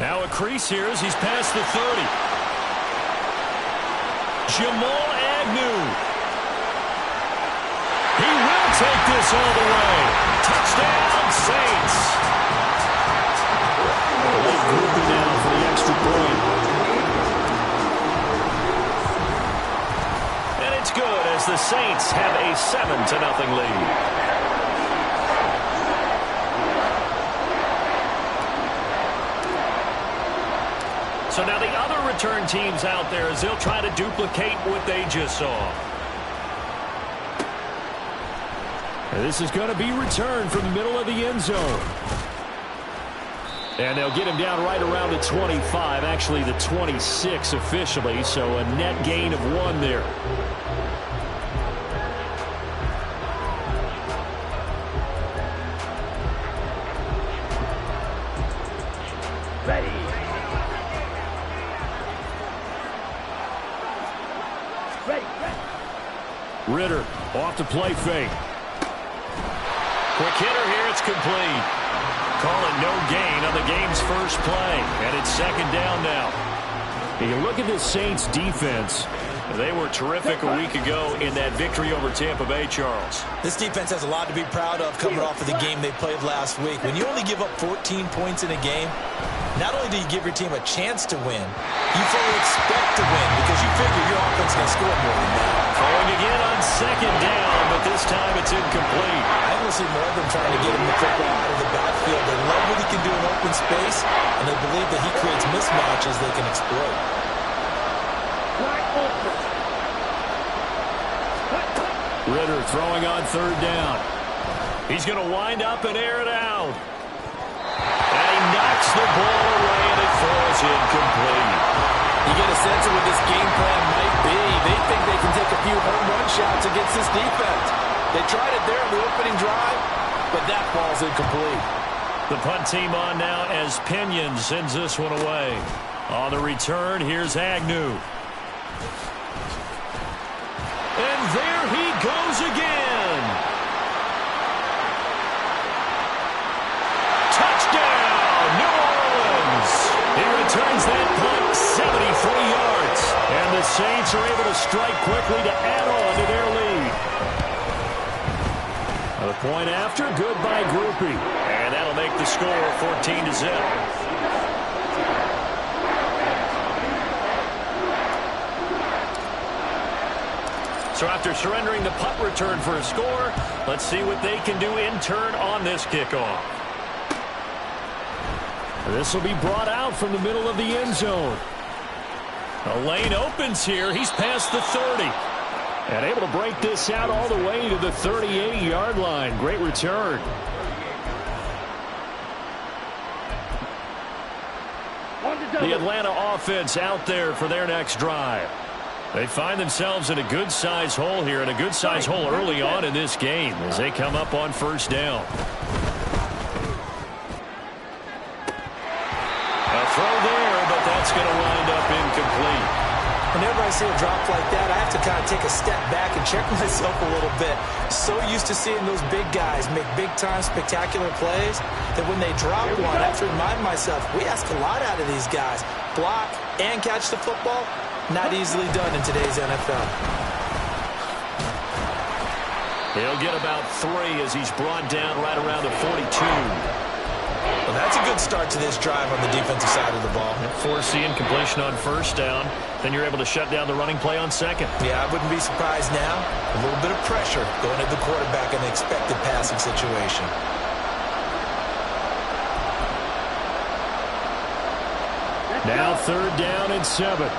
Now a crease here as he's past the 30. Jamal Agnew. He will take this all the way. Touchdown, Saints. Late grouping now for the extra point. And it's good as the Saints have a 7-0 lead. So now the other return teams out there as they'll try to duplicate what they just saw. And this is going to be returned from the middle of the end zone. And they'll get him down right around the 25, actually the 26 officially, so a net gain of 1 there. Ritter off the play fake. Quick hitter here, it's complete. Call it no gain on the game's first play, and it's 2nd down now. You look at this Saints defense. They were terrific a week ago in that victory over Tampa Bay, Charles. This defense has a lot to be proud of coming off of the game they played last week. When you only give up 14 points in a game, not only do you give your team a chance to win, you fully expect to win because you figure your offense is going to score more than that. Throwing again on 2nd down, but this time it's incomplete. I want to see more of them trying to get him the football out of the backfield. They love what he can do in open space, and they believe that he creates mismatches they can exploit. Ritter throwing on 3rd down. He's going to wind up and air it out. And he knocks the ball away, and it falls incomplete. You get a sense of what this game plan might be. They think they can take a few home run shots against this defense. They tried it there in the opening drive, but that ball's incomplete. The punt team on now as Pinion sends this one away. On the return, here's Agnew. And there he goes again. Touchdown, New Orleans. He returns that punt 73 yards. And the Saints are able to strike quickly to add on to their lead. The point after, good by Groupie. And that'll make the score 14-0. So after surrendering the punt return for a score, let's see what they can do in turn on this kickoff. This will be brought out from the middle of the end zone. A lane opens here. He's past the 30. And able to break this out all the way to the 38-yard line. Great return. The Atlanta offense out there for their next drive. They find themselves in a good-sized hole here, and a good-sized hole early on in this game as they come up on 1st down. A throw there, but that's going to wind up incomplete. Whenever I see a drop like that, I have to kind of take a step back and check myself a little bit. So used to seeing those big guys make big-time spectacular plays that when they drop one, I have to remind myself, we ask a lot out of these guys. Block and catch the football. Not easily done in today's NFL. He'll get about 3 as he's brought down right around the 42. Well, that's a good start to this drive on the defensive side of the ball. Force the incompletion on 1st down. Then you're able to shut down the running play on 2nd. Yeah, I wouldn't be surprised now. A little bit of pressure going at the quarterback in the expected passing situation. Now 3rd down and 7.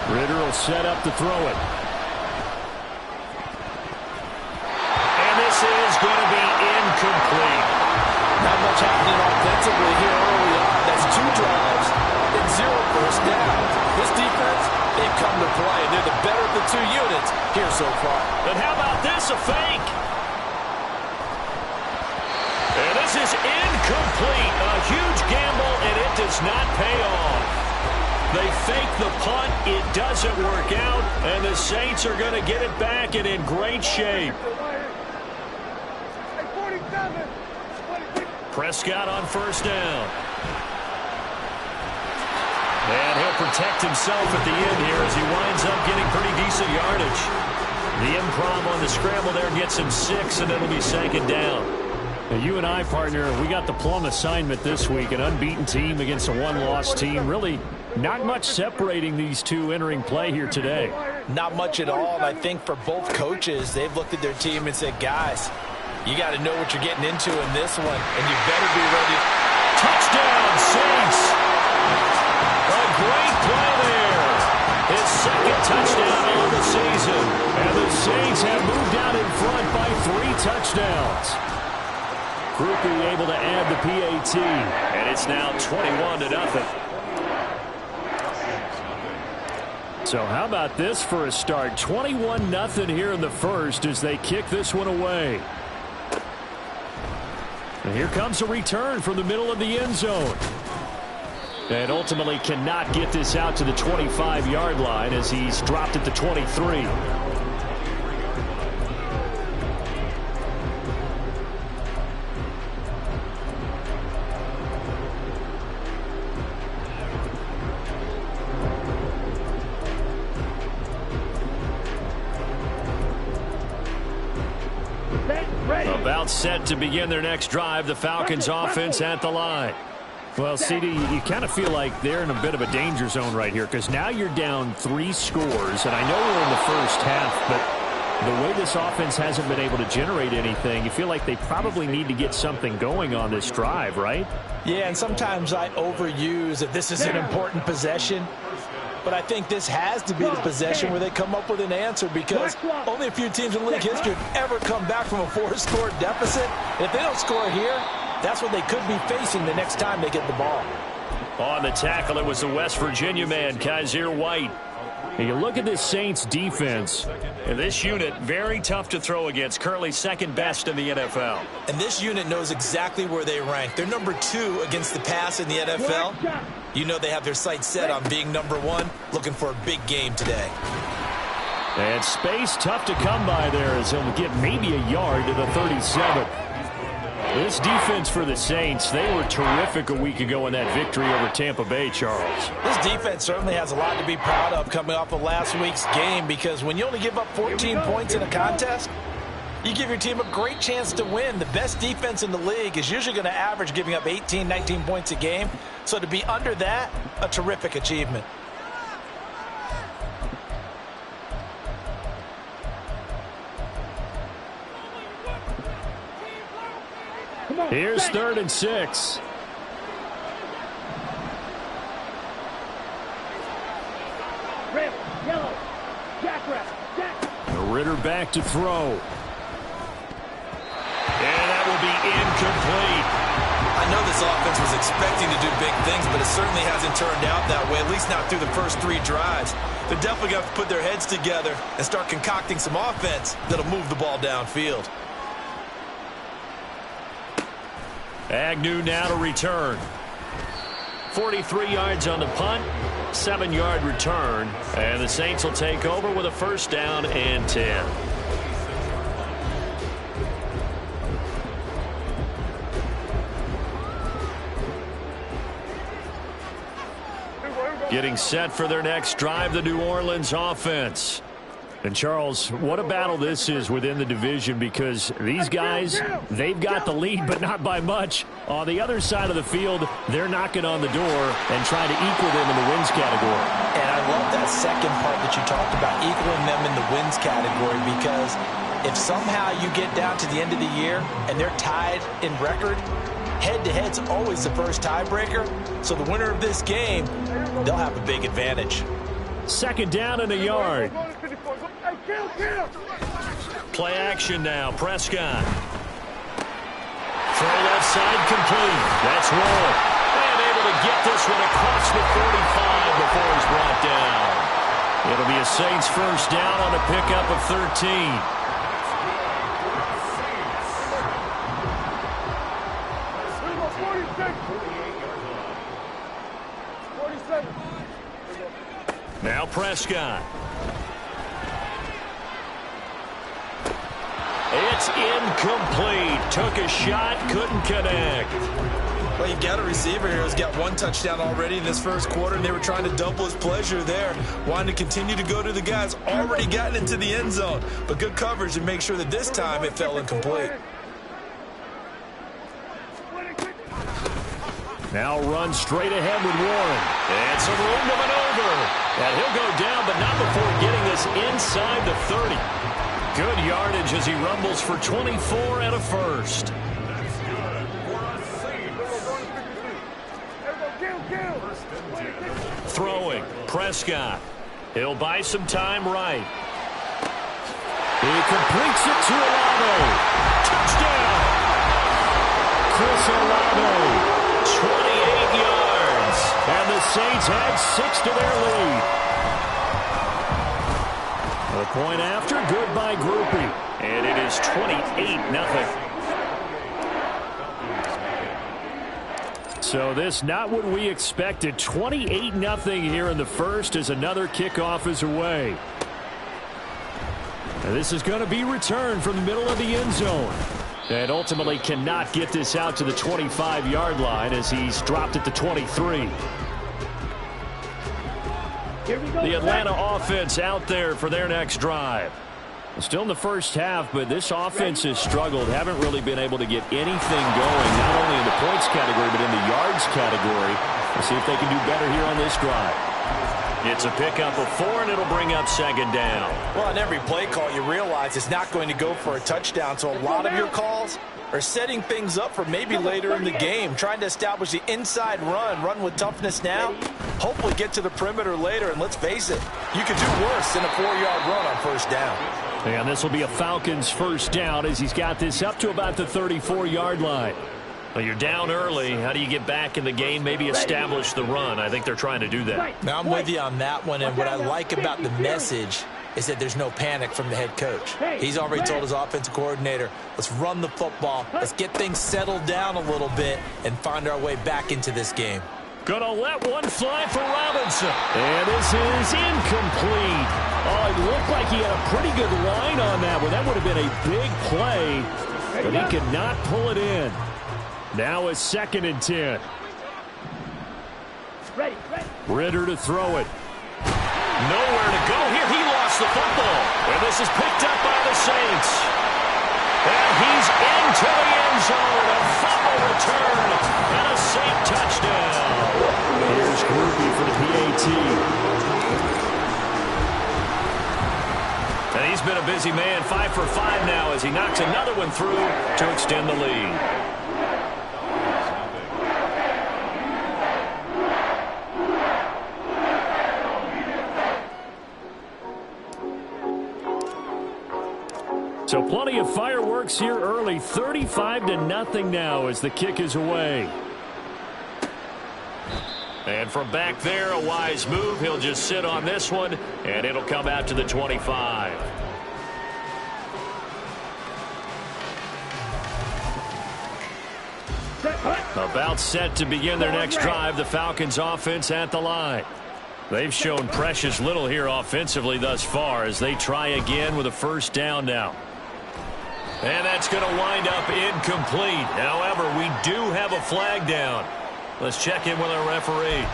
Ritter will set up to throw it. And this is going to be incomplete. Not much happening offensively here early on. That's 2 drives and 0 first down. This defense, they've come to play. They're the better of the 2 units here so far. And how about this, a fake? And this is incomplete. A huge gamble, and it does not pay off. They fake the punt. It doesn't work out, and the Saints are going to get it back and in great shape. Prescott on first down. And he'll protect himself at the end here as he winds up getting pretty decent yardage. The improv on the scramble there gets him 6, and it'll be second down. Now you and I, partner, we got the plum assignment this week, an unbeaten team against a one-loss team. Really not much separating these two entering play here today. Not much at all, and I think for both coaches, they've looked at their team and said, guys, you got to know what you're getting into in this one, and you better be ready. Touchdown, Saints! A great play there. His second touchdown on the season. And the Saints have moved out in front by 3 touchdowns. Groupie able to add the PAT. And it's now 21-0. So how about this for a start? 21-0 here in the first as they kick this one away. And here comes a return from the middle of the end zone. And ultimately cannot get this out to the 25-yard line as he's dropped at the 23. About set to begin their next drive, the Falcons offense at the line. Well, CD, you kind of feel like they're in a bit of a danger zone right here because now you're down 3 scores, and I know we're in the first half, but the way this offense hasn't been able to generate anything, you feel like they probably need to get something going on this drive, right? Yeah, and sometimes I overuse that this is an important possession, but I think this has to be the possession where they come up with an answer because only a few teams in league history have ever come back from a 4-score deficit. And if they don't score here, that's what they could be facing the next time they get the ball. On the tackle, it was the West Virginia man, Kaiser White. And you look at this Saints defense. And this unit, very tough to throw against, currently second best in the NFL. And this unit knows exactly where they rank. They're number 2 against the pass in the NFL. You know they have their sights set on being number 1, looking for a big game today. And space tough to come by there as he'll get maybe a yard to the 37. This defense for the Saints, they were terrific a week ago in that victory over Tampa Bay, Charles. This defense certainly has a lot to be proud of coming off of last week's game because when you only give up 14 points in a contest, you give your team a great chance to win. The best defense in the league is usually going to average giving up 18, 19 points a game. So to be under that, a terrific achievement. Here's 3rd and 6. Red, yellow, jackrabbit, Ritter back to throw. And that will be incomplete. I know this offense was expecting to do big things, but it certainly hasn't turned out that way, at least not through the first 3 drives. They're definitely going to put their heads together and start concocting some offense that'll move the ball downfield. Agnew now to return. 43 yards on the punt, 7-yard return, and the Saints will take over with a first down and 10. Getting set for their next drive, the New Orleans offense. And, Charles, what a battle this is within the division because these guys, they've got the lead, but not by much. On the other side of the field, they're knocking on the door and trying to equal them in the wins category. And I love that second part that you talked about, equaling them in the wins category, because if somehow you get down to the end of the year and they're tied in record, head-to-head's always the first tiebreaker. So the winner of this game, they'll have a big advantage. 2nd down and a yard. Play action now. Prescott. Throw left side complete. That's Roll. And able to get this one across the 45 before he's brought down. It'll be a Saints first down on a pickup of 13. Now Prescott. It's incomplete. Took a shot, couldn't connect. Well, you've got a receiver here who's got one touchdown already in this first quarter, and they were trying to double his pleasure there, wanting to continue to go to the guys already gotten into the end zone. But good coverage and make sure that this time it fell incomplete. Now run straight ahead with Warren. And some room to maneuver. And he'll go down, but not before getting this inside the 30. Good yardage as he rumbles for 24 and a first. Throwing, Prescott. He'll buy some time right. He completes it to Olave. Touchdown! Chris Olave. 28 yards. And the Saints add 6 to their lead. A point after, good by Groupie. And it is 28-0. So this not what we expected. 28-0 here in the first as another kickoff is away. And this is going to be returned from the middle of the end zone. And ultimately cannot get this out to the 25-yard line as he's dropped at the 23. The Atlanta offense out there for their next drive. Still in the first half, but this offense has struggled. Haven't really been able to get anything going, not only in the points category, but in the yards category. Let's see if they can do better here on this drive. It's a pickup of 4, and it'll bring up second down. Well, on every play call, you realize it's not going to go for a touchdown, so a lot of your calls are setting things up for maybe later in the game, trying to establish the inside run with toughness now, hopefully get to the perimeter later, and let's face it, you could do worse than a 4-yard run on first down. And this will be a Falcons first down as he's got this up to about the 34-yard line. Well, you're down early. How do you get back in the game, maybe establish the run? I think they're trying to do that. Now, I'm with you on that one, and what I like about the message is that there's no panic from the head coach. He's already told his offensive coordinator, let's run the football, let's get things settled down a little bit, and find our way back into this game. Gonna let one fly for Robinson. And this is incomplete. Oh, it looked like he had a pretty good line on that one. That would have been a big play, but he could not pull it in. Now a 2nd and 10. Ritter to throw it. Nowhere to go here. He lost the football. And this is picked up by the Saints. And he's into the end zone. A fumble return and a Saint touchdown. Here's Groupie for the PAT. And he's been a busy man. 5 for 5 now as he knocks another one through to extend the lead. So plenty of fireworks here early. 35-0 now as the kick is away. And from back there, a wise move. He'll just sit on this one, and it'll come out to the 25. About set to begin their next drive, the Falcons offense at the line. They've shown precious little here offensively thus far as they try again with a first down now. And that's going to wind up incomplete. However, we do have a flag down. Let's check in with our referee.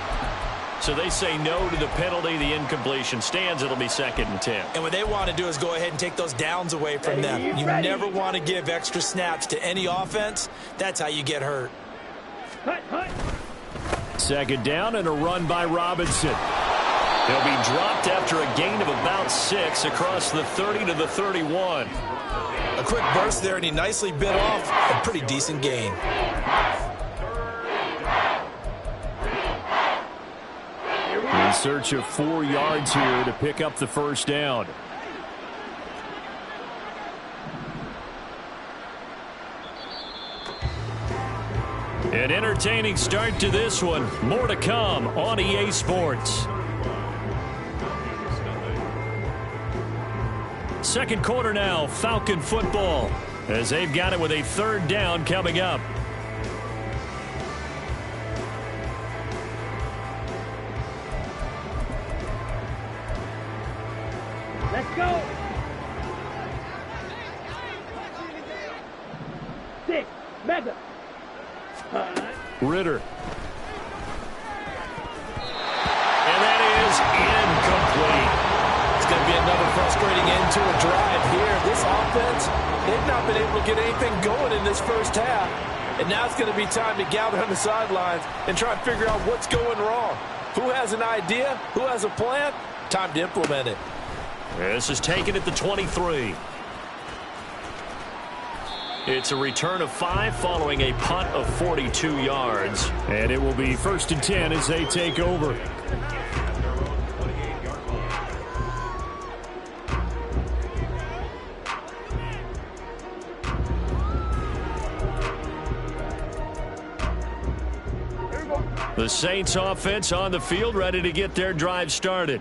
So they say no to the penalty. The incompletion stands. It'll be 2nd and 10. And what they want to do is go ahead and take those downs away from them. You never want to give extra snaps to any offense. That's how you get hurt. 2nd down and a run by Robinson. He'll be dropped after a gain of about 6 across the 30 to the 31. A quick burst there, and he nicely bit off a pretty decent gain. In search of 4 yards here to pick up the first down. An entertaining start to this one. More to come on EA Sports. Second quarter now, Falcon football, as they've got it with a 3rd down coming up. Mega. Ritter. And that is incomplete. It's going to be another frustrating end to a drive here. This offense, they've not been able to get anything going in this first half. And now it's going to be time to gather on the sidelines and try and figure out what's going wrong. Who has an idea? Who has a plan? Time to implement it. This is taken at the 23. It's a return of 5 following a punt of 42 yards. And it will be 1st and 10 as they take over. The Saints offense on the field, ready to get their drive started.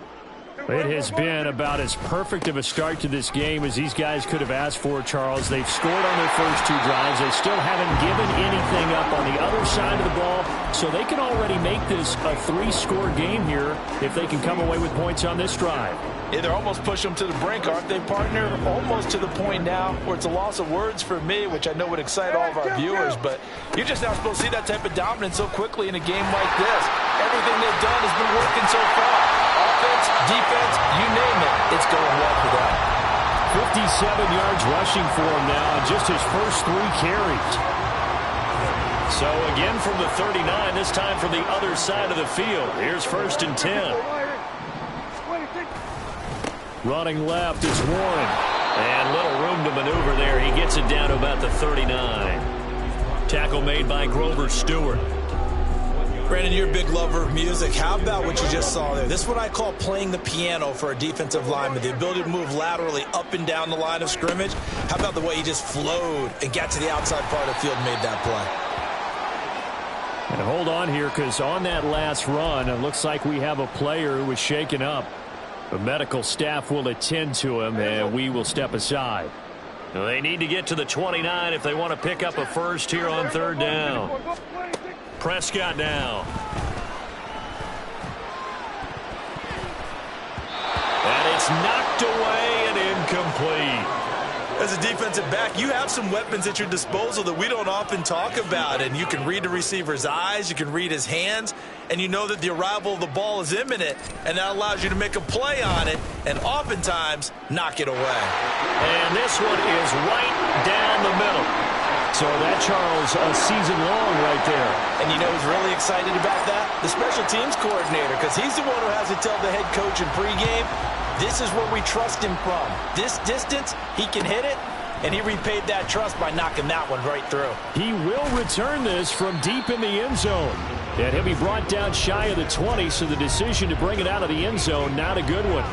It has been about as perfect of a start to this game as these guys could have asked for, Charles. They've scored on their first 2 drives. They still haven't given anything up on the other side of the ball, so they can already make this a 3-score game here if they can come away with points on this drive. Yeah, they're almost pushing them to the brink, aren't they, partner? Almost to the point now where it's a loss of words for me, which I know would excite all of our viewers, but you're just not supposed to see that type of dominance so quickly in a game like this. Everything they've done has been working so far. Offense, defense, you name it, it's going well for them. 57 yards rushing for him now on just his first 3 carries. So again from the 39, this time from the other side of the field. Here's 1st and 10. Running left, it's Warren. And little room to maneuver there. He gets it down to about the 39. Tackle made by Grover Stewart. Brandon, you're a big lover of music. How about what you just saw there? This is what I call playing the piano for a defensive lineman. The ability to move laterally up and down the line of scrimmage. How about the way he just flowed and got to the outside part of the field and made that play? And hold on here, because on that last run, it looks like we have a player who was shaken up. The medical staff will attend to him, and we will step aside. Well, they need to get to the 29 if they want to pick up a first here on 3rd down. Prescott now. And it's knocked away and incomplete. As a defensive back, you have some weapons at your disposal that we don't often talk about, and you can read the receiver's eyes, you can read his hands, and you know that the arrival of the ball is imminent, and that allows you to make a play on it and oftentimes knock it away. And this one is right down the middle. So that, Charles, a season long right there. And you know who's really excited about that? The special teams coordinator, because he's the one who has to tell the head coach in pregame, this is where we trust him from. This distance, he can hit it, and he repaid that trust by knocking that one right through. He will return this from deep in the end zone. And he'll be brought down shy of the 20, so the decision to bring it out of the end zone, not a good one.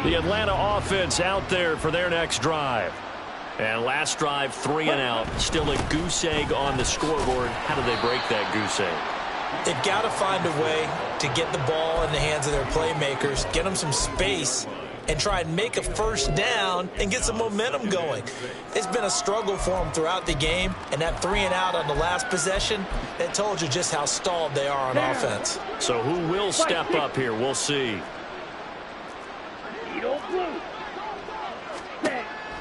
The Atlanta offense out there for their next drive. And last drive, 3 and out. Still a goose egg on the scoreboard. How do they break that goose egg? They've got to find a way to get the ball in the hands of their playmakers, get them some space, and try and make a first down and get some momentum going. It's been a struggle for them throughout the game, and that 3 and out on the last possession, that told you just how stalled they are on offense. So who will step up here? We'll see.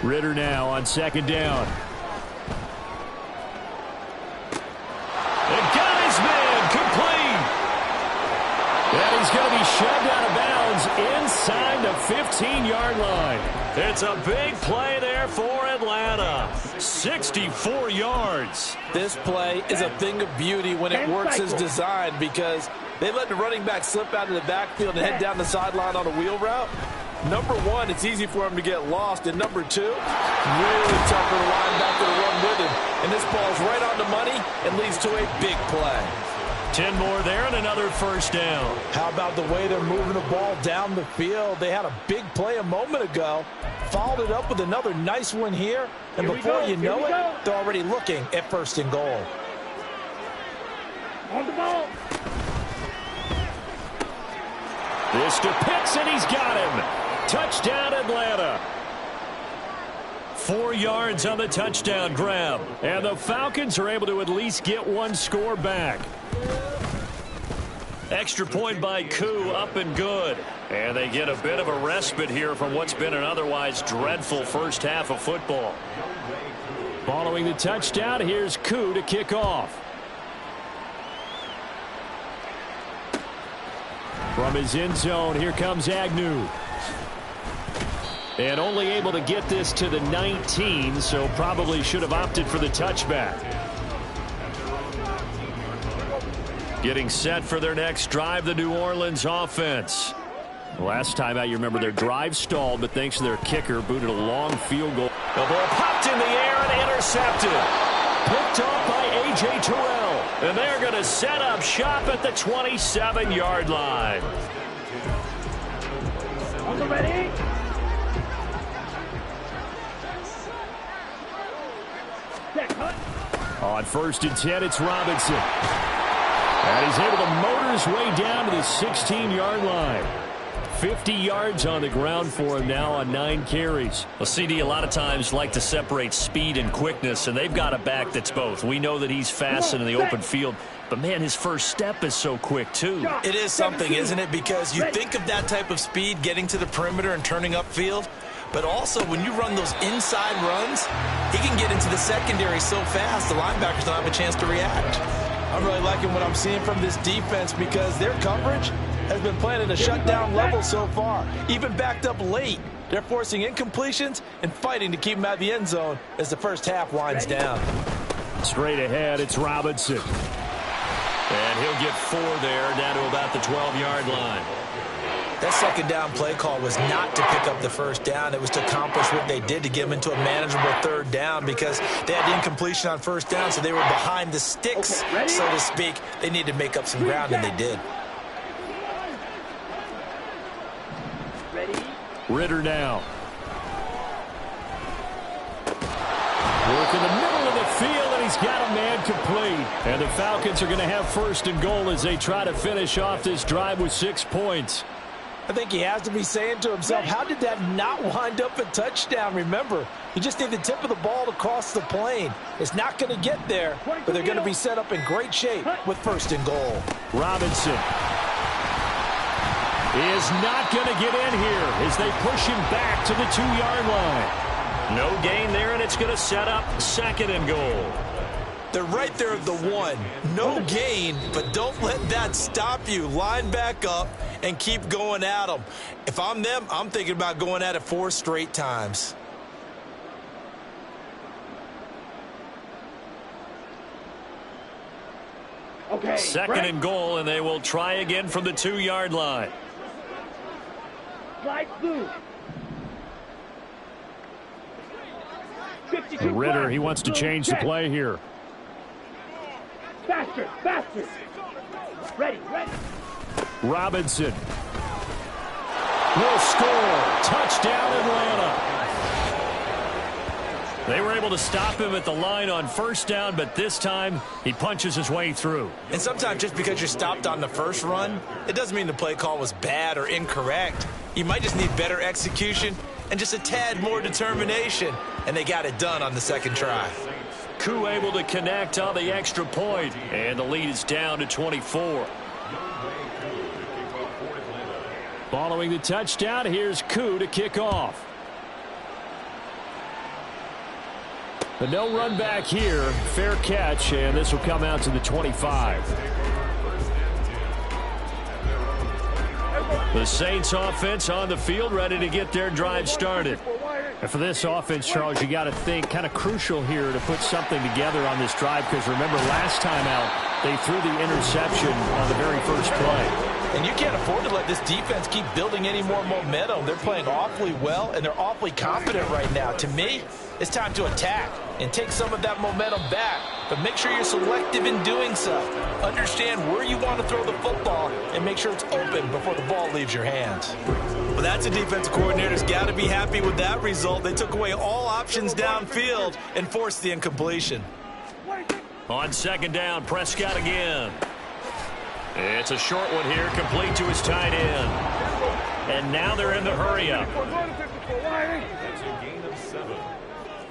Ritter now on 2nd down. And got his man complete. And he's going to be shoved out of bounds inside the 15-yard line. It's a big play there for Atlanta. 64 yards. This play is a thing of beauty when it works as designed, because they let the running back slip out of the backfield and head down the sideline on a wheel route. Number one, it's easy for him to get lost. And number two, really tough for the linebacker to run with him. And this ball's right on the money and leads to a big play. 10 more there and another first down. How about the way they're moving the ball down the field? They had a big play a moment ago, followed it up with another nice one here, and before you know it, they're already looking at 1st and goal. On the ball. This to Pitts, and he's got him. Touchdown, Atlanta. 4 yards on the touchdown grab. And the Falcons are able to at least get one score back. Extra point by Koo, up and good. And they get a bit of a respite here from what's been an otherwise dreadful first half of football. Following the touchdown, here's Koo to kick off. From his end zone, here comes Agnew. And only able to get this to the 19, so probably should have opted for the touchback. Getting set for their next drive, the New Orleans offense. Last time out, you remember their drive stalled, but thanks to their kicker, booted a long field goal. The ball popped in the air and intercepted. Picked off by A.J. Terrell. And they're going to set up shop at the 27-yard line. On the ready? On 1st and 10, it's Robinson. And he's able to motor his way down to the 16-yard line. 50 yards on the ground for him now on 9 carries. Well, CD, a lot of times like to separate speed and quickness, and they've got a back that's both. We know that he's fast in the open field, but, man, his first step is so quick, too. It is something, isn't it? Because you think of that type of speed getting to the perimeter and turning upfield, but also when you run those inside runs, he can get into the secondary so fast the linebackers don't have a chance to react. I'm really liking what I'm seeing from this defense because their coverage has been playing at a shutdown level so far. Even backed up late, they're forcing incompletions and fighting to keep them out of the end zone as the first half winds down. Straight ahead, it's Robinson. And he'll get 4 there, down to about the 12-yard line. That second down play call was not to pick up the first down. It was to accomplish what they did to get them into a manageable third down because they had incompletion on first down, so they were behind the sticks, so to speak. They needed to make up some ground, and they did. Ritter now. Work in the middle of the field, and he's got a man complete. And the Falcons are going to have 1st and goal as they try to finish off this drive with 6 points. I think he has to be saying to himself, how did that not wind up a touchdown? Remember, you just need the tip of the ball to cross the plane. It's not going to get there, but they're going to be set up in great shape with 1st and goal. Robinson is not going to get in here as they push him back to the 2-yard line. No gain there, and it's going to set up 2nd and goal. They're right there at the 1. No gain, but don't let that stop you. Line back up and keep going at them. If I'm them, I'm thinking about going at it 4 straight times. Okay. 2nd and goal, and they will try again from the 2-yard line. Slide through. Ritter, he wants to change the play here. Faster, faster. Ready. Robinson will score. Touchdown, Atlanta. They were able to stop him at the line on 1st down, but this time he punches his way through. And sometimes just because you're stopped on the first run, it doesn't mean the play call was bad or incorrect. You might just need better execution and just a tad more determination, and they got it done on the 2nd try. Koo able to connect on the extra point, and the lead is down to 24. Following the touchdown, here's Koo to kick off. The no run back here, fair catch, and this will come out to the 25. The Saints offense on the field, ready to get their drive started. And for this offense, Charles, you got to think kind of crucial here to put something together on this drive because remember last time out they threw the interception on the very first play. And you can't afford to let this defense keep building any more momentum. They're playing awfully well, and they're awfully confident right now. To me, it's time to attack and take some of that momentum back, but make sure you're selective in doing so. Understand where you want to throw the football and make sure it's open before the ball leaves your hands. Well, that's a defensive coordinator's got to be happy with that result. They took away all options downfield and forced the incompletion. On 2nd down, Prescott again. It's a short one here, complete to his tight end. And now they're in the hurry-up. That's a gain of 7.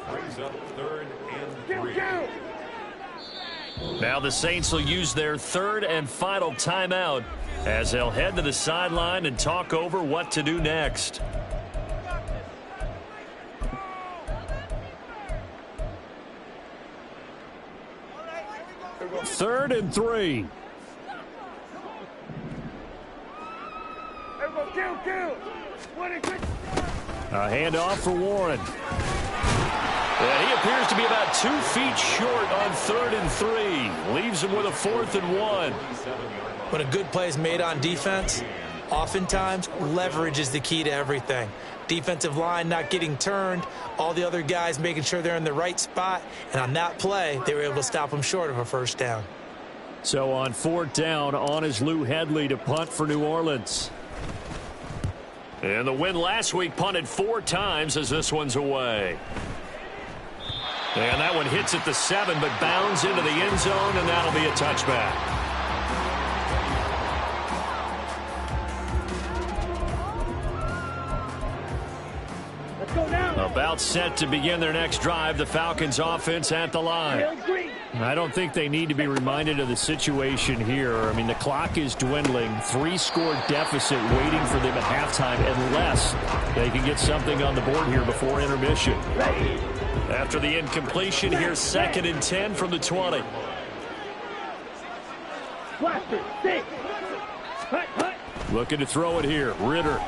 Brings up 3rd and 3. Now the Saints will use their third and final timeout as they'll head to the sideline and talk over what to do next. Third and 3. A handoff for Warren. And he appears to be about 2 feet short on 3rd and 3. Leaves him with a 4th and 1. When a good play is made on defense, oftentimes leverage is the key to everything. Defensive line not getting turned, all the other guys making sure they're in the right spot, and on that play, they were able to stop them short of a first down. So on 4th down, on is Lou Hedley to punt for New Orleans. And the win last week punted 4 times as this one's away. And that one hits at the 7, but bounds into the end zone, and that'll be a touchback. About set to begin their next drive, the Falcons offense at the line. I don't think they need to be reminded of the situation here. I mean, the clock is dwindling. 3-score deficit waiting for them at halftime unless they can get something on the board here before intermission. After the incompletion, here's 2nd and 10 from the 20. Looking to throw it here. Ritter.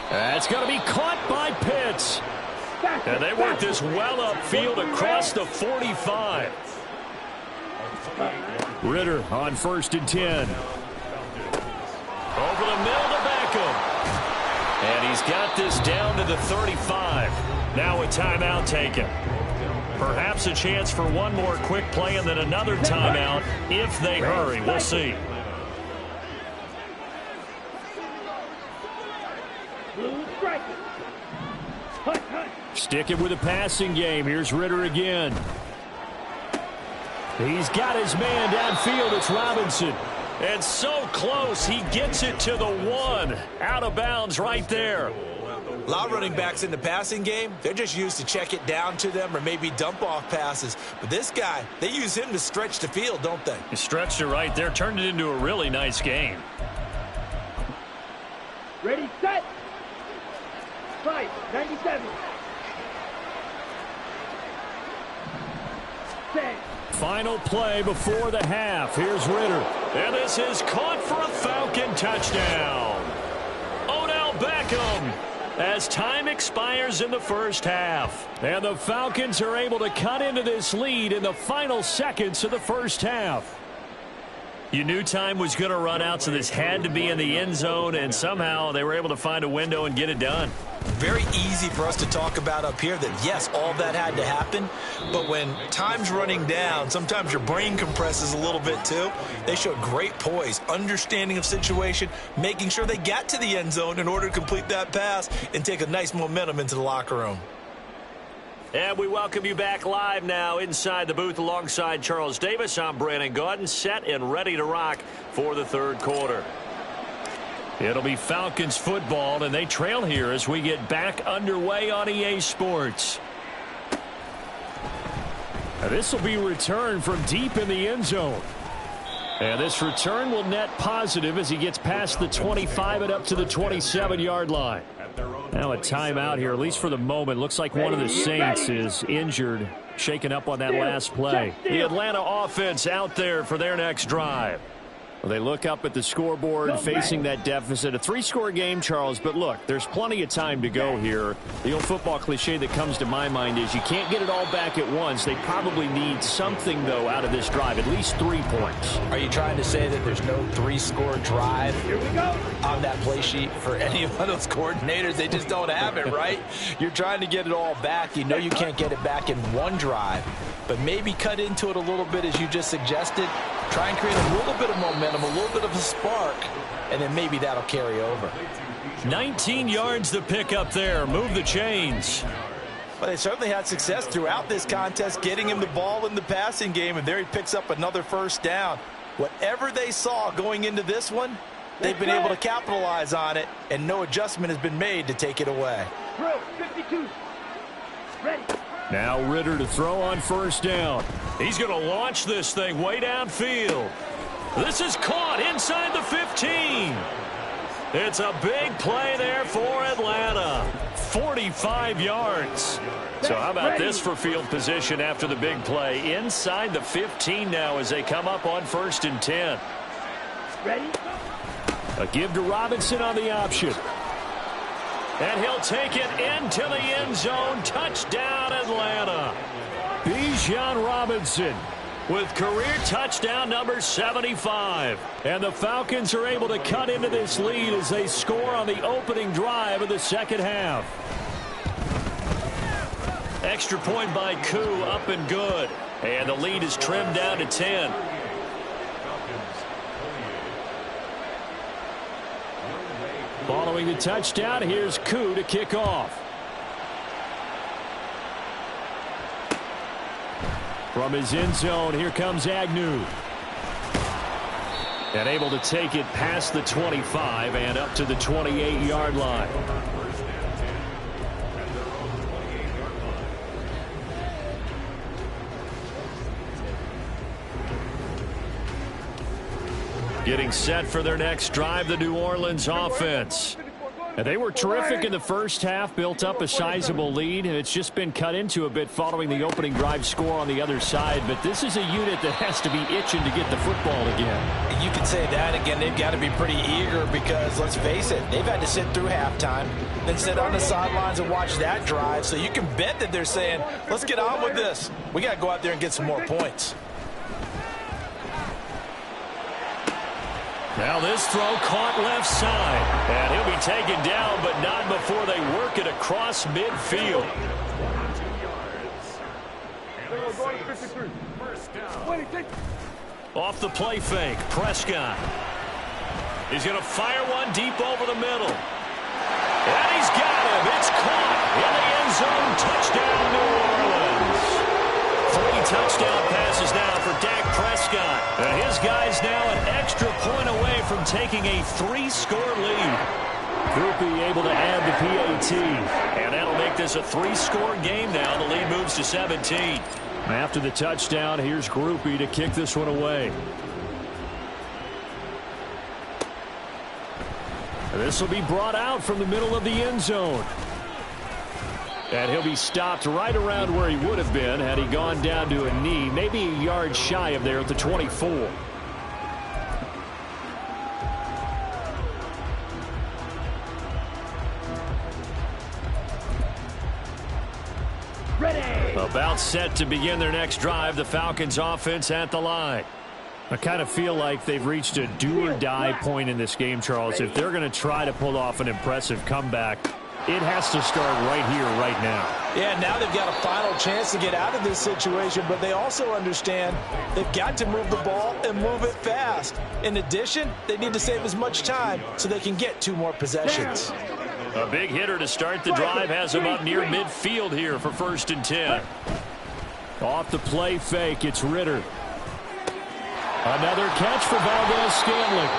That's going to be caught by Pitts. And they work this well upfield across the 45. Ritter on 1st and 10. Over the middle to Beckham. And he's got this down to the 35. Now a timeout taken. Perhaps a chance for one more quick play and then another timeout if they hurry. We'll see. Sticking with a passing game. Here's Ritter again. He's got his man downfield. It's Robinson. And so close, he gets it to the 1. Out of bounds right there. A lot of running backs in the passing game, they're just used to check it down to them or maybe dump off passes. But this guy, they use him to stretch the field, don't they? He stretched it right there, turned it into a really nice game. Ready, set. 97. Final play before the half. Here's Ritter. And this is caught for a Falcon touchdown. Odell Beckham as time expires in the first half. And the Falcons are able to cut into this lead in the final seconds of the first half. You knew time was going to run out, so this had to be in the end zone, and somehow they were able to find a window and get it done. Very easy for us to talk about up here that, yes, all that had to happen, but when time's running down, sometimes your brain compresses a little bit too. They showed great poise, understanding of situation, making sure they got to the end zone in order to complete that pass and take a nice momentum into the locker room. And we welcome you back live now inside the booth alongside Charles Davis. I'm Brandon Gaudin, set and ready to rock for the third quarter. It'll be Falcons football, and they trail here as we get back underway on EA Sports. Now this will be returned from deep in the end zone. And this return will net positive as he gets past the 25 and up to the 27-yard line. Now a timeout here, at least for the moment. Looks like one of the Saints is injured, shaken up on that last play. The Atlanta offense out there for their next drive. Well, they look up at the scoreboard facing that deficit. A 3-score game, Charles, but look, there's plenty of time to go here. The old football cliche that comes to my mind is you can't get it all back at once. They probably need something, though, out of this drive, at least 3 points. Are you trying to say that there's no 3-score drive on that play sheet for any of those coordinators? They just don't have it, right? You're trying to get it all back. You know you can't get it back in one drive, but maybe cut into it a little bit as you just suggested. Try and create a little bit of momentum, a little bit of a spark, and then maybe that'll carry over. 19 yards to pick up there. Move the chains. Well, they certainly had success throughout this contest, getting him the ball in the passing game, and there he picks up another first down. Whatever they saw going into this one, they've been able to capitalize on it, and no adjustment has been made to take it away. 52. Ready. Now Ritter to throw on first down. He's going to launch this thing way downfield. This is caught inside the 15. It's a big play there for Atlanta. 45 yards. So how about this for field position after the big play? Inside the 15 now as they come up on 1st and 10. Ready? A give to Robinson on the option. And he'll take it into the end zone. Touchdown, Atlanta. Bijan Robinson with career touchdown number 75. And the Falcons are able to cut into this lead as they score on the opening drive of the second half. Extra point by Koo, up and good. And the lead is trimmed down to 10. Following the touchdown, here's Koo to kick off. From his end zone, here comes Agnew. And able to take it past the 25 and up to the 28-yard line. Getting set for their next drive, the New Orleans offense. And they were terrific in the first half, built up a sizable lead, and it's just been cut into a bit following the opening drive score on the other side. But this is a unit that has to be itching to get the football again. You can say that again. They've got to be pretty eager because, let's face it, they've had to sit through halftime, then sit on the sidelines and watch that drive. So you can bet that they're saying, let's get on with this. We got to go out there and get some more points. Now this throw caught left side. And he'll be taken down, but not before they work it across midfield. Off the play fake, Prescott. He's going to fire one deep over the middle. And he's got him. It's caught in the end zone. Touchdown, New Orleans. 3 touchdown passes now for Dak Prescott. And his guy's now an extra point away from taking a 3-score lead. Groupie able to add the PAT. And that'll make this a 3-score game now. The lead moves to 17. After the touchdown, here's Groupie to kick this one away. This will be brought out from the middle of the end zone. And he'll be stopped right around where he would have been had he gone down to a knee, maybe a yard shy of there at the 24. Ready. About set to begin their next drive, the Falcons offense at the line. I kind of feel like they've reached a do-or-die point in this game, Charles. If they're going to try to pull off an impressive comeback, it has to start right here, right now. Yeah, now they've got a final chance to get out of this situation, but they also understand they've got to move the ball and move it fast. In addition, they need to save as much time so they can get 2 more possessions. A big hitter to start the drive has him up near midfield here for 1st and 10. Off the play fake, it's Ritter. Another catch for Valdez-Scantling.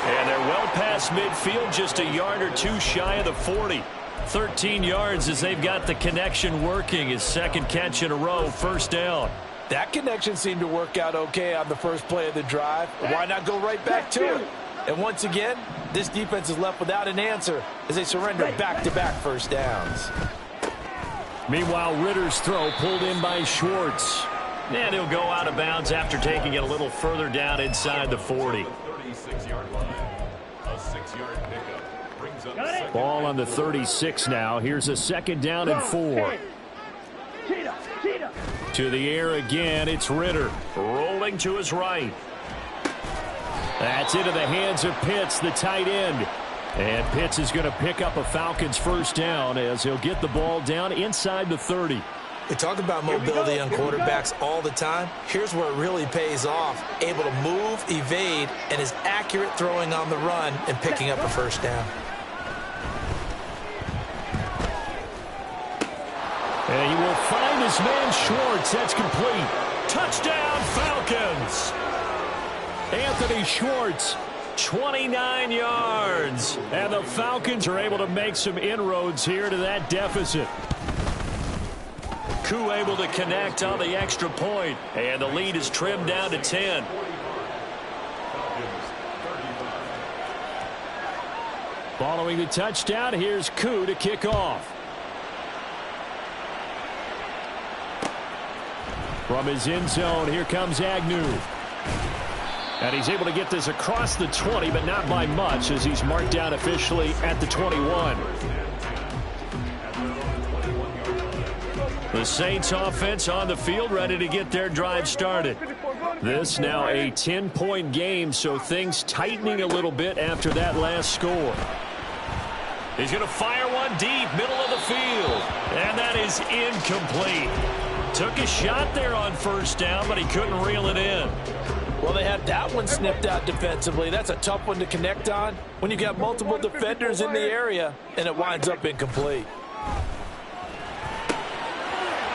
And they're well past midfield, just a yard or 2 shy of the 40. 13 yards as they've got the connection working. His 2nd catch in a row, 1st down. That connection seemed to work out okay on the first play of the drive. Why not go right back to it? And once again, this defense is left without an answer as they surrender back-to-back first downs. Meanwhile, Ritter's throw pulled in by Schwartz. And he'll go out of bounds after taking it a little further down inside the 40. Ball on the 36 now. Here's a 2nd down and 4. To the air again, it's Ritter. Rolling to his right. That's into the hands of Pitts, the tight end. And Pitts is going to pick up a Falcons 1st down as he'll get the ball down inside the 30. We talk about mobility on quarterbacks all the time. Here's where it really pays off. Able to move, evade, and is accurate throwing on the run and picking up a 1st down. And he will find his man Schwartz. That's complete. Touchdown, Falcons! Anthony Schwartz, 29 yards. and the Falcons are able to make some inroads here to that deficit. Koo able to connect on the extra point, and the lead is trimmed down to 10. Following the touchdown, here's Koo to kick off. From his end zone, here comes Agnew. And he's able to get this across the 20, but not by much, as he's marked down officially at the 21. The Saints offense on the field, ready to get their drive started. This now a 10-point game, so things tightening a little bit after that last score. He's going to fire one deep, middle of the field. And that is incomplete. Took a shot there on first down, but he couldn't reel it in. Well, they had that one snipped out defensively. That's a tough one to connect on when you got multiple defenders in the area, and it winds up incomplete.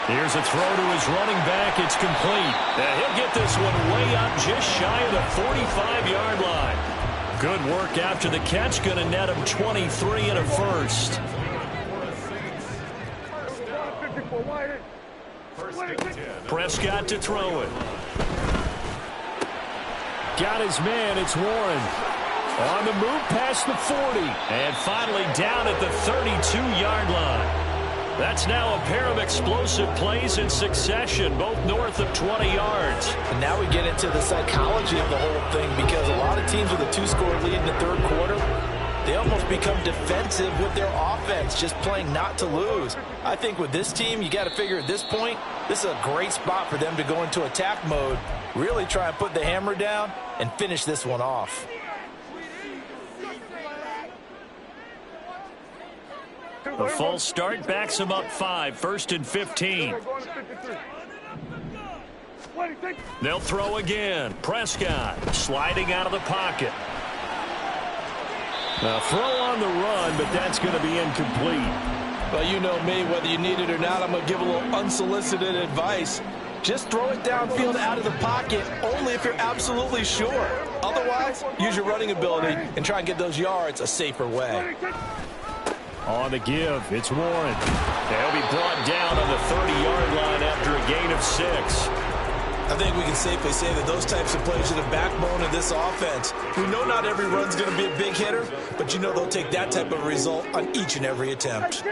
Here's a throw to his running back. It's complete. And he'll get this one way up just shy of the 45-yard line. Good work after the catch. Going to net him 23 and a first. Prescott to throw it. Got his man. It's Warren. On the move past the 40. And finally down at the 32-yard line. That's now a pair of explosive plays in succession, both north of 20 yards. And now we get into the psychology of the whole thing, because a lot of teams with a 2-score lead in the third quarter, they almost become defensive with their offense, just playing not to lose. I think with this team, you got to figure at this point, this is a great spot for them to go into attack mode, really try and put the hammer down and finish this one off. A false start backs him up 5, 1st and 15. They'll throw again. Prescott sliding out of the pocket. A throw on the run, but that's going to be incomplete. Well, you know me, whether you need it or not, I'm going to give a little unsolicited advice. Just throw it downfield out of the pocket, only if you're absolutely sure. Otherwise, use your running ability and try and get those yards a safer way. On the give, it's Warren. They'll be brought down on the 30-yard line after a gain of 6. I think we can safely say that those types of plays are the backbone of this offense. We know not every run's going to be a big hitter, but you know they'll take that type of result on each and every attempt.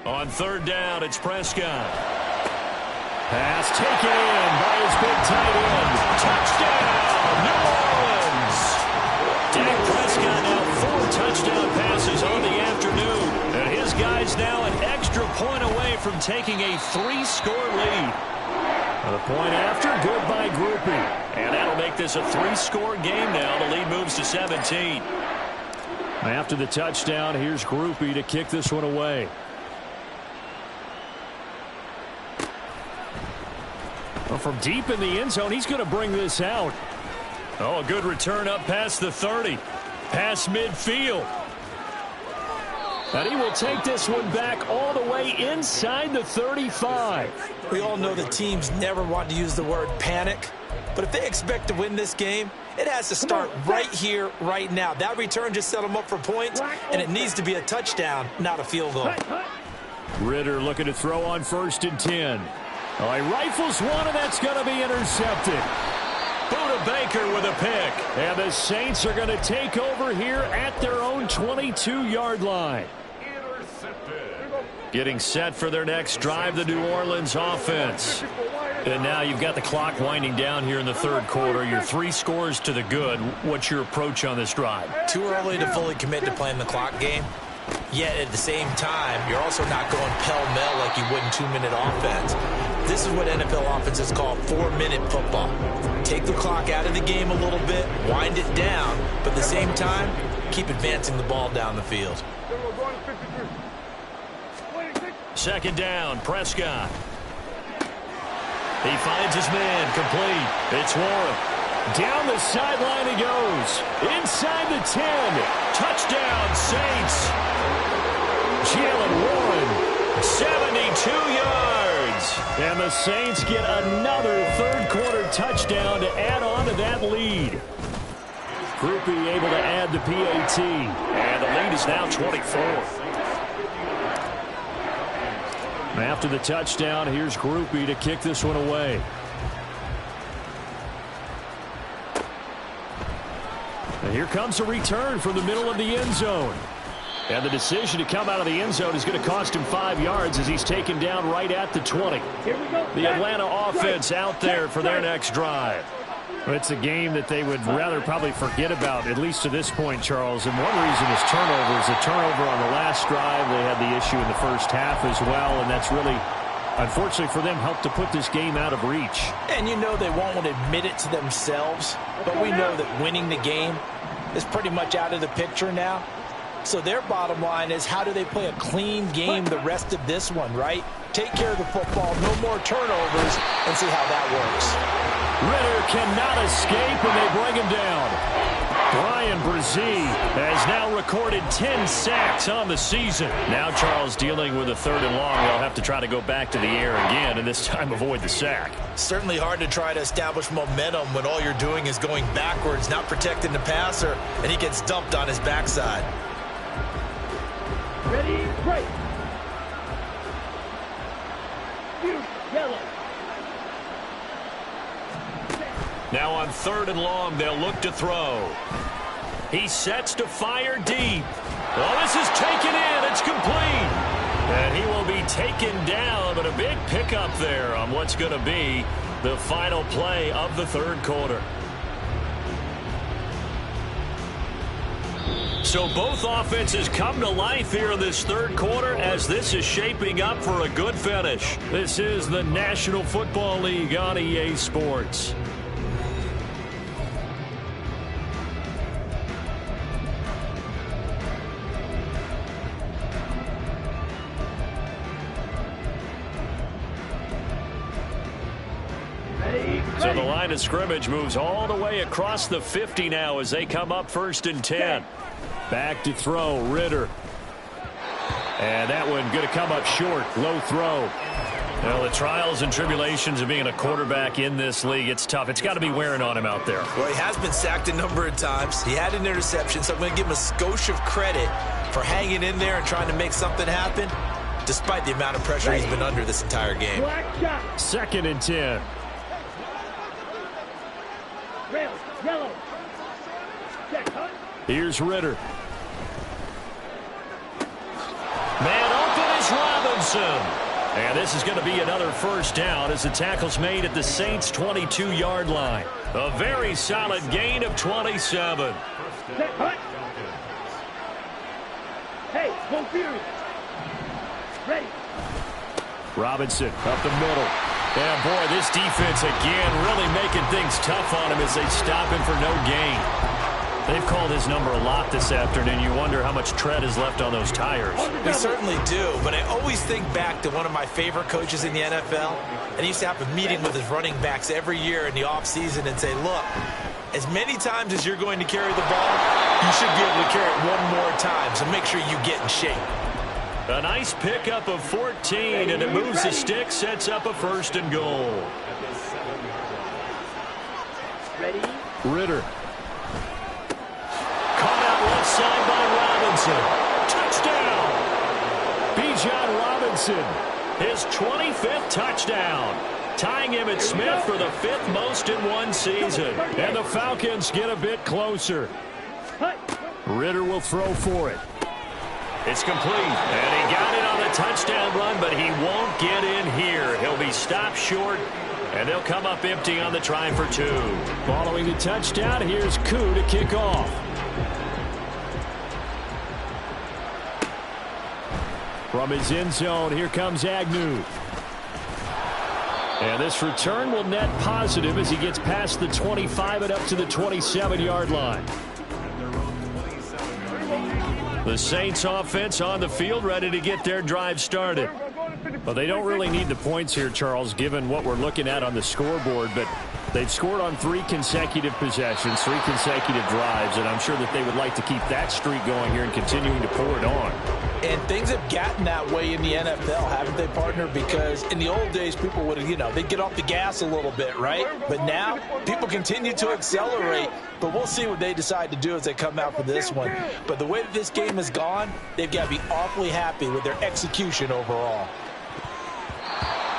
On third down, it's Prescott. Pass taken in by his big tight end. Touchdown, New Orleans. Dak Prescott now 4 touchdown passes on the afternoon. And his guys now an extra point away from taking a 3-score lead. The point after, good by Groupie. And that'll make this a 3-score game now. The lead moves to 17. After the touchdown, here's Groupie to kick this one away. Well, from deep in the end zone, he's going to bring this out. Oh, a good return up past the 30. Past midfield. And he will take this one back all the way inside the 35. We all know the teams never want to use the word panic, but if they expect to win this game, it has to start right here, right now. That return just set them up for points, and it needs to be a touchdown, not a field goal. Ritter looking to throw on 1st and 10. Oh, he rifles one, and that's going to be intercepted. Buda Baker with a pick. And the Saints are going to take over here at their own 22-yard line. Getting set for their next drive, the New Orleans offense. And now you've got the clock winding down here in the third quarter. You're 3 scores to the good. What's your approach on this drive? Too early to fully commit to playing the clock game. Yet at the same time, you're also not going pell-mell like you would in 2-minute offense. This is what NFL offenses call 4-minute football. Take the clock out of the game a little bit, wind it down, but at the same time, keep advancing the ball down the field. 2nd down, Prescott. He finds his man, complete. It's Warren. Down the sideline he goes. Inside the 10. Touchdown, Saints. Jalen Warren. 72 yards. And the Saints get another third-quarter touchdown to add on to that lead. Groupie able to add the PAT. And the lead is now 24. After the touchdown, here's Groupie to kick this one away. And here comes a return from the middle of the end zone. And the decision to come out of the end zone is going to cost him 5 yards as he's taken down right at the 20. The Atlanta offense out there for their next drive. It's a game that they would rather probably forget about, at least to this point, Charles. And one reason is turnovers. A turnover on the last drive. They had the issue in the first half as well, and that's really, unfortunately for them, helped to put this game out of reach. And you know they won't admit it to themselves, but we know that winning the game is pretty much out of the picture now. So their bottom line is, how do they play a clean game the rest of this one, right? Take care of the football, no more turnovers, and see how that works. Ritter cannot escape, and they bring him down. Brian Brzee has now recorded 10 sacks on the season. Now Charles dealing with a 3rd and long. They'll have to try to go back to the air again, and this time avoid the sack. Certainly hard to try to establish momentum when all you're doing is going backwards, not protecting the passer, and he gets dumped on his backside. Ready, break. Yellow. Now on 3rd and long, they'll look to throw. He sets to fire deep. Well, this is taken in. It's complete. And he will be taken down, but a big pickup there on what's going to be the final play of the 3rd quarter. So both offenses come to life here in this 3rd quarter as this is shaping up for a good finish. This is the National Football League on EA Sports. So the line of scrimmage moves all the way across the 50 now as they come up 1st and 10. Back to throw, Ritter. And that one going to come up short. Low throw. Well, the trials and tribulations of being a quarterback in this league, it's tough. It's got to be wearing on him out there. Well, he has been sacked a number of times. He had an interception, so I'm going to give him a skosh of credit for hanging in there and trying to make something happen, despite the amount of pressure he's been under this entire game. 2nd and 10. Yellow. Here's Ritter. Man open is Robinson. And this is going to be another 1st down as the tackle's made at the Saints' 22-yard line. A very solid gain of 27. Hey, go Fury. Ready. Robinson up the middle. Yeah, boy, this defense again really making things tough on him as they stop him for no gain. They've called his number a lot this afternoon. You wonder how much tread is left on those tires. We certainly do, but I always think back to one of my favorite coaches in the NFL, and he used to have a meeting with his running backs every year in the offseason and say, look, as many times as you're going to carry the ball, you should be able to carry it one more time, so make sure you get in shape. A nice pickup of 14, and it moves the stick, sets up a 1st and goal. Ready. Ritter. Caught out left side by Robinson. Touchdown! Bijan Robinson. His 25th touchdown. Tying him at Smith for the 5th most in one season. And the Falcons get a bit closer. Ritter will throw for it. It's complete, and he got it on the touchdown run, but he won't get in here. He'll be stopped short, and they'll come up empty on the try for 2. Following the touchdown, here's Koo to kick off. From his end zone, here comes Agnew. And this return will net positive as he gets past the 25 and up to the 27-yard line. The Saints offense on the field ready to get their drive started. Well, they don't really need the points here, Charles, given what we're looking at on the scoreboard, but they've scored on 3 consecutive possessions, 3 consecutive drives, and I'm sure that they would like to keep that streak going here and continuing to pour it on. And things have gotten that way in the NFL, haven't they, partner? Because in the old days, people would, they'd get off the gas a little bit, right? But now, people continue to accelerate. But we'll see what they decide to do as they come out for this one. But the way that this game has gone, they've got to be awfully happy with their execution overall.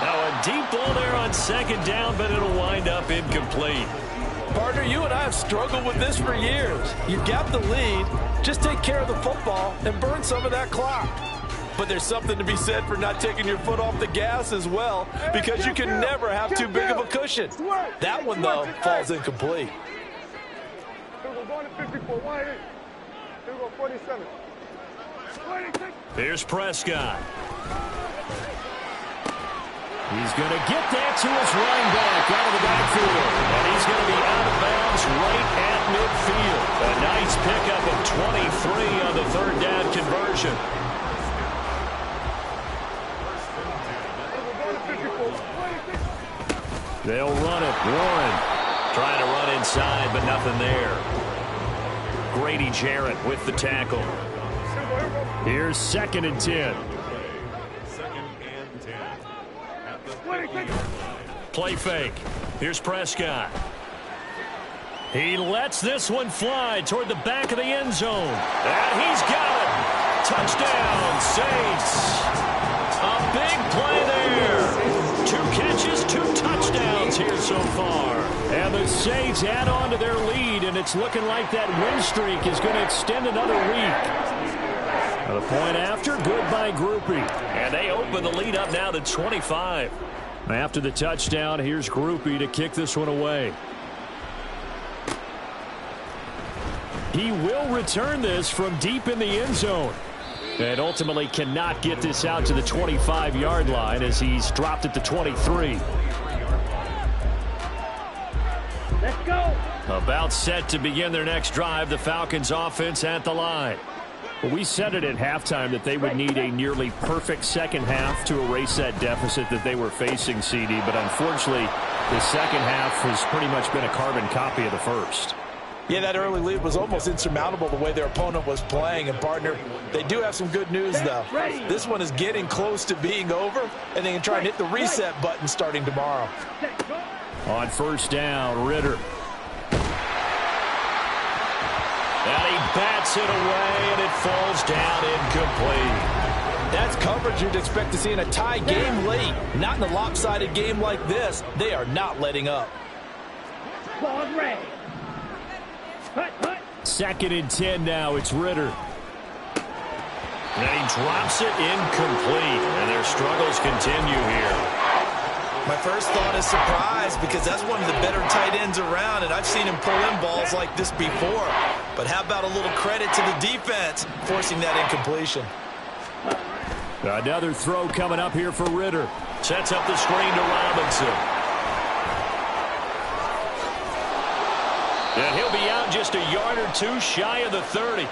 Now a deep ball there on second down, but it'll wind up incomplete. Partner, you and I have struggled with this for years. You've got the lead. Just take care of the football and burn some of that clock. But there's something to be said for not taking your foot off the gas as well, because you can never have too big of a cushion. That one, though, falls incomplete. Here's Prescott. He's going to get that to his running back out of the backfield. And he's going to be out of bounds right at midfield. A nice pickup of 23 on the third down conversion. They'll run it. Warren trying to run inside, but nothing there. Grady Jarrett with the tackle. Here's 2nd and 10. Play fake. Here's Prescott. He lets this one fly toward the back of the end zone. And he's got it. Touchdown, Saints. A big play there. 2 catches, 2 touchdowns here so far. And the Saints add on to their lead, and it's looking like that win streak is going to extend another week. The point after, good by Groupie. And they open the lead up now to 25. After the touchdown, here's Groupie to kick this one away. He will return this from deep in the end zone. And ultimately cannot get this out to the 25-yard line as he's dropped at the 23. Let's go. About set to begin their next drive, the Falcons offense at the line. Well, we said it at halftime that they would need a nearly perfect second half to erase that deficit that they were facing, CD. But unfortunately, the second half has pretty much been a carbon copy of the first. Yeah, that early lead was almost insurmountable the way their opponent was playing. And, partner, they do have some good news, though. This one is getting close to being over, and they can try and hit the reset button starting tomorrow. On first down, Ritter. And he bats it away, and it falls down incomplete. That's coverage you'd expect to see in a tie game late. Not in a lopsided game like this. They are not letting up. Ball ready. Hut, hut. 2nd and 10 now. It's Ritter. And he drops it incomplete, and their struggles continue here. My first thought is surprise, because that's one of the better tight ends around, and I've seen him pull in balls like this before. But how about a little credit to the defense forcing that incompletion? Another throw coming up here for Ritter. Sets up the screen to Robinson. And he'll be out just a yard or 2 shy of the 30.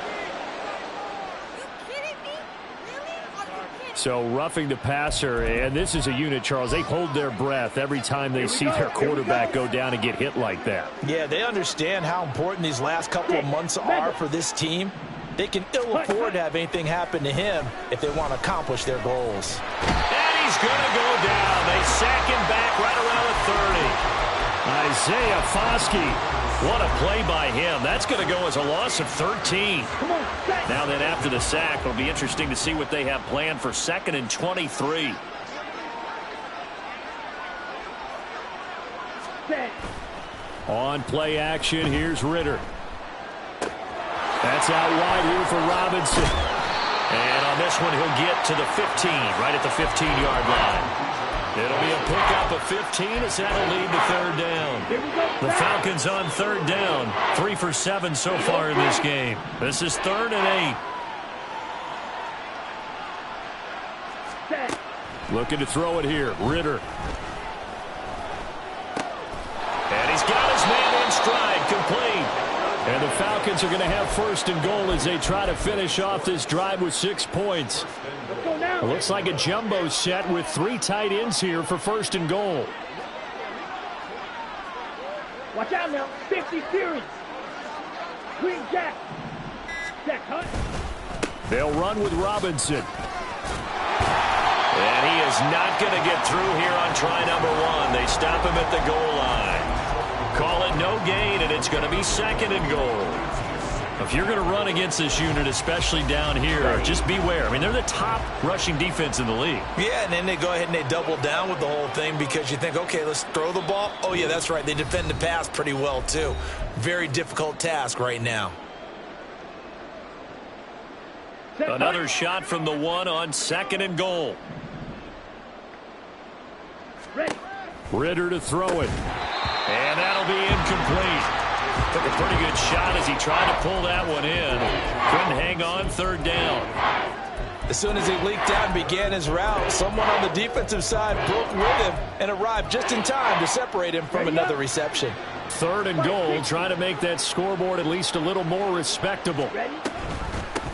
So roughing the passer, and this is a unit, Charles. They hold their breath every time they see their quarterback go down and get hit like that. Yeah, they understand how important these last couple of months are for this team. They can ill afford to have anything happen to him if they want to accomplish their goals. And he's going to go down. They sack him back right around the 30. Isaiah Foskey. What a play by him. That's going to go as a loss of 13. Now then, after the sack, it'll be interesting to see what they have planned for 2nd and 23. On play action, here's Ritter. That's out wide here for Robinson. And on this one, he'll get to the 15, right at the 15-yard line. It'll be a pickup of 15 as that'll lead to 3rd down. The Falcons on 3rd down. 3 for 7 so far in this game. This is 3rd and 8. Looking to throw it here. Ritter. And he's got his man in stride, complete. And the Falcons are going to have 1st and goal as they try to finish off this drive with 6 points. It looks like a jumbo set with 3 tight ends here for 1st and goal. Watch out now. 50 series. Green Jack. Jack Hunt. They'll run with Robinson. And he is not going to get through here on try number 1. They stop him at the goal line. Call it no gain, and it's going to be 2nd and goal. If you're going to run against this unit, especially down here, just beware. I mean, they're the top rushing defense in the league. Yeah, and then they go ahead and they double down with the whole thing because you think, okay, let's throw the ball. Oh, yeah, that's right. They defend the pass pretty well, too. Very difficult task right now. Another shot from the one on 2nd and goal. Ritter to throw it. And that'll be incomplete. Took a pretty good shot as he tried to pull that one in. Couldn't hang on 3rd down. As soon as he leaked out and began his route, someone on the defensive side broke with him and arrived just in time to separate him from another reception. 3rd and goal, trying to make that scoreboard at least a little more respectable.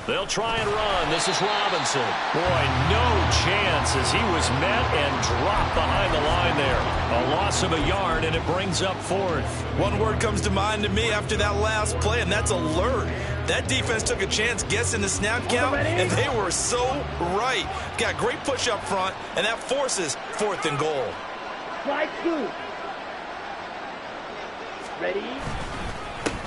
They'll try and run. This is Robinson. Boy, no chance as he was met and dropped behind the line there. A loss of a yard, and it brings up 4th. One word comes to mind to me after that last play, and that's alert. That defense took a chance guessing the snap count, and they were so right. Got great push up front, and that forces 4th and goal. Slide 2. Ready?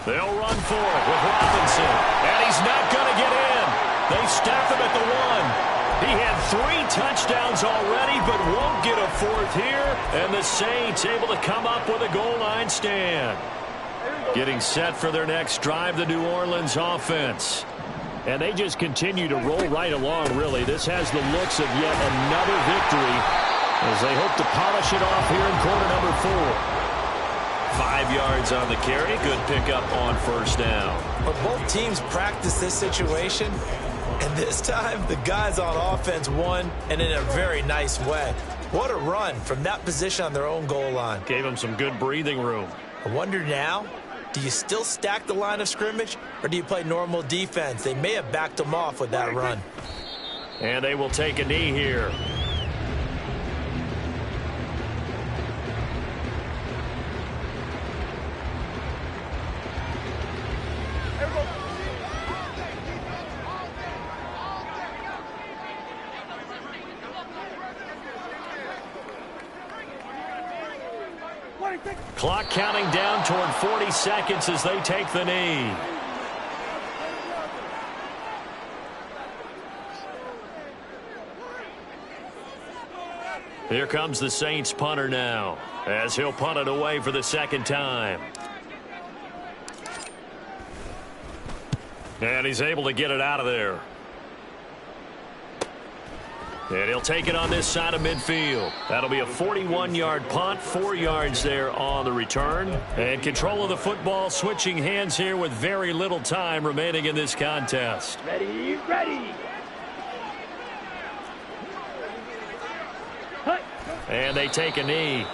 They'll run for it with Robinson, and he's not going to get in. They stop him at the 1. He had 3 touchdowns already, but won't get a 4th here, and the Saints able to come up with a goal line stand. Getting set for their next drive, the New Orleans offense. And they just continue to roll right along, really. This has the looks of yet another victory as they hope to polish it off here in quarter number 4. 5 yards on the carry. Good pickup on 1st down. But both teams practice this situation, and this time the guys on offense won, and in a very nice way. What a run from that position on their own goal line. Gave them some good breathing room. I wonder now, do you still stack the line of scrimmage, or do you play normal defense? They may have backed them off with that run. And they will take a knee here. Clock counting down toward 40 seconds as they take the knee. Here comes the Saints punter now, as he'll punt it away for the 2nd time. And he's able to get it out of there. And he'll take it on this side of midfield. That'll be a 41-yard punt, 4 yards there on the return. And control of the football switching hands here with very little time remaining in this contest. Ready, ready. And they take a knee.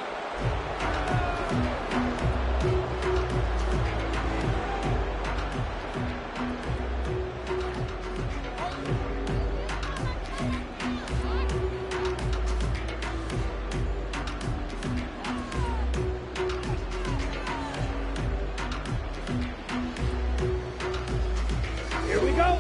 Here we go.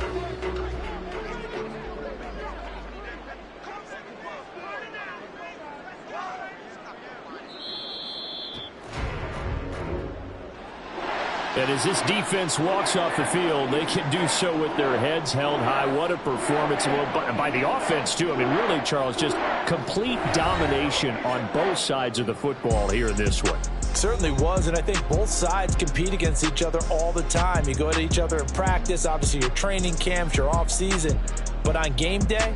And as this defense walks off the field, they can do so with their heads held high. What a performance by the offense, too. I mean, really, Charles, just complete domination on both sides of the football here in this one. Certainly was, and I think both sides compete against each other all the time. You go at each other in practice, obviously your training camps, your off-season. But on game day,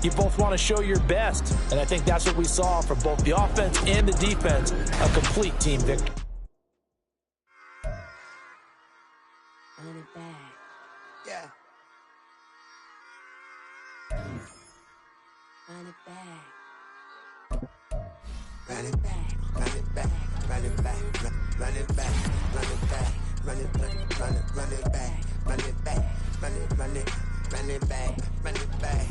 you both want to show your best. And I think that's what we saw from both the offense and the defense, a complete team victory. Run it back. Yeah. Run it back. Run it back. Run it back. Run it back. Run it back. Run it back. Run it back. Run it back. Run it back. Run it back. Run it back. Run it back.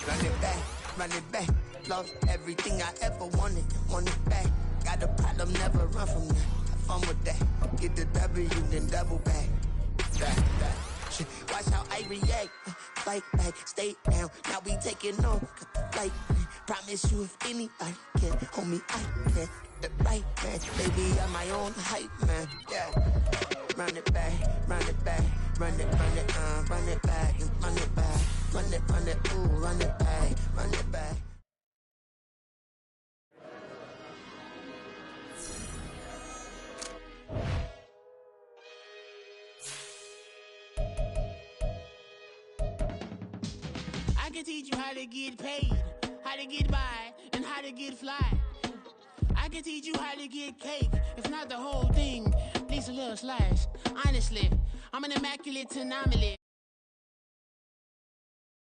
Run it back. Run it back. Lost everything I ever wanted. Want it back. Got a problem, never run from that. Have fun with that. Get the W, then double back. That. Shit. Watch how I react. Fight back, stay down. Now we taking off. Like, promise you if anybody can hold me, I can. The right man, baby, I'm my own hype man. Yeah. run it back, run it back, run it back, and run it back, run it, ooh, run it back, run it back. I can teach you how to get paid, how to get by, and how to get fly. I can teach you how to get cake, if not the whole thing, at least a little slice. Honestly, I'm an immaculate anomaly.